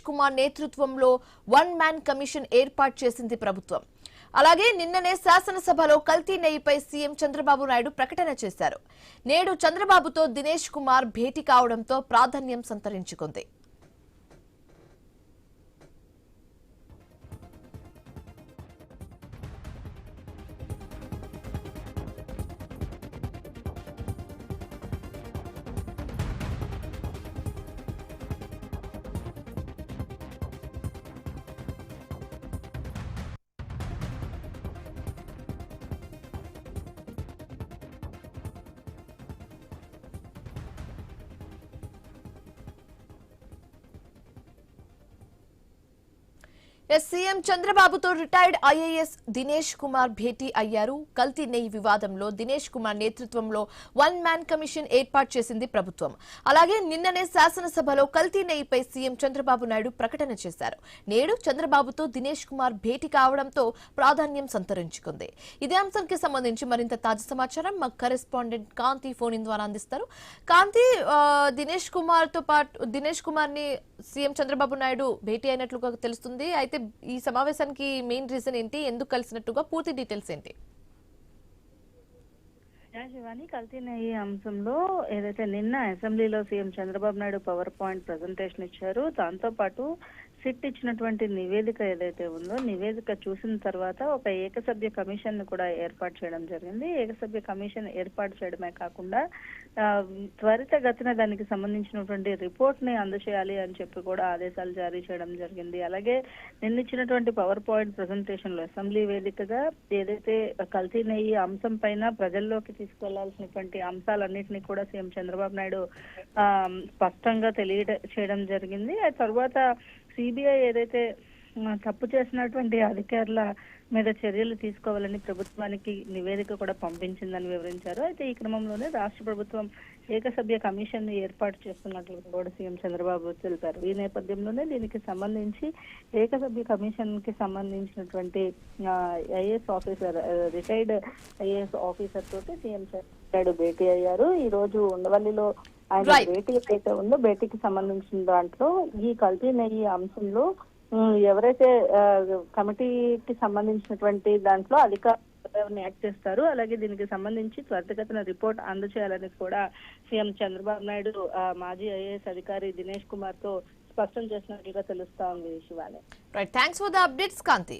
కుమార్ నేతృత్వంలో one man commission ఏర్పాటు చేసింది ప్రభుత్వం. అలాగే నిన్ననే శాసనసభలో కల్తీ నెయ్యిపై సీఎం చంద్రబాబు నాయుడు ప్రకటన చేశారు. నేడు చంద్రబాబుతో దినేష్ కుమార్ భేటీ కావడంతో ప్రాధాన్యం సంతరించుకుంది. సీఎం చంద్రబాబుతో రిటైర్డ్ ఐఏఎస్ దినేష్ కుమార్ భేటీ అయ్యారు. కల్తీ నెయ్యి వివాదంలో దినేష్ కుమార్ నేతృత్వంలో వన్ మ్యాన్ కమిషన్ ఏర్పాటు చేసింది ప్రభుత్వం. అలాగే నిన్ననే శాసనసభలో కల్తీ నెయ్యిపై సీఎం చంద్రబాబు నాయుడు ప్రకటన చేశారు. నేడు చంద్రబాబుతో దినేష్ కుమార్ భేటీ కావడంతో ప్రాధాన్యం సంతరించుకుంది. ఇదే అంశానికి సంబంధించి మరింత తాజా సమాచారం మా కరెస్పాండెంట్ కాంతి ఫోన్ ఇన్ ద్వారా అందిస్తారు. కాంతి, దినేష్ కుమార్ ని సీఎం చంద్రబాబు నాయుడు భేటీ అయినట్లుగా తెలుస్తుంది. అయితే ఈ సమావేశానికి మెయిన్ రీజన్ ఏంటి, ఎందుకు కలిసినట్టుగా, పూర్తి డీటెయిల్స్ ఏంటి? శివాని, కల్తీ నెయ్యి అంశంలో ఏదైతే నిన్న అసెంబ్లీలో CM Chandrababu Naidu power point presentation ఇచ్చారు, దాంతో పాటు సిట్ ఇచ్చినటువంటి నివేదిక ఏదైతే ఉందో నివేదిక చూసిన తర్వాత ఒక ఏకసభ్య కమిషన్ ను కూడా ఏర్పాటు చేయడం జరిగింది. ఏకసభ్య కమిషన్ ఏర్పాటు చేయడమే కాకుండా త్వరితగతిన దానికి సంబంధించినటువంటి రిపోర్ట్ ని అందజేయాలి అని చెప్పి కూడా ఆదేశాలు జారీ చేయడం జరిగింది. అలాగే నిన్నిచ్చినటువంటి పవర్ పాయింట్ ప్రజెంటేషన్ లో అసెంబ్లీ వేదికగా ఏదైతే కల్తీ నెయ్యి అంశం పైన ప్రజల్లోకి తీసుకెళ్లాల్సినటువంటి అంశాలన్నింటినీ కూడా సీఎం చంద్రబాబు నాయుడు స్పష్టంగా తెలియజేయడం జరిగింది. ఆ తర్వాత సిబిఐ ఏదైతే తప్పు చేసినటువంటి అధికారుల మీద చర్యలు తీసుకోవాలని ప్రభుత్వానికి నివేదిక కూడా పంపించిందని వివరించారు. అయితే ఈ క్రమంలోనే రాష్ట్ర ప్రభుత్వం ఏకసభ్య కమిషన్ ని ఏర్పాటు చేస్తున్నట్లు కూడా సీఎం చంద్రబాబు తెలిపారు. ఈ నేపథ్యంలోనే దీనికి సంబంధించి ఏకసభ్య కమిషన్ కి సంబంధించినటువంటి IAS officer, retired IAS officer తోటి సీఎం చంద్రబాబు భేటీ అయ్యారు. ఈ రోజు ఉండవల్లిలో ఆయన భేటీ ఏదైతే ఉందో భేటీకి సంబంధించిన దాంట్లో ఈ కల్తీ నెయ్యి అంశంలో ఎవరైతే కమిటీకి సంబంధించినటువంటి దాంట్లో అధికారులను యాక్ట్ చేస్తారు, అలాగే దీనికి సంబంధించి త్వరితగతిన రిపోర్ట్ అందజేయాలని కూడా సీఎం చంద్రబాబు నాయుడు మాజీ ఐఏఎస్ అధికారి దినేష్ కుమార్ తో స్పష్టం చేసినట్లుగా తెలుస్తా ఉంది. Shivani, thanks for the updates Kanthi.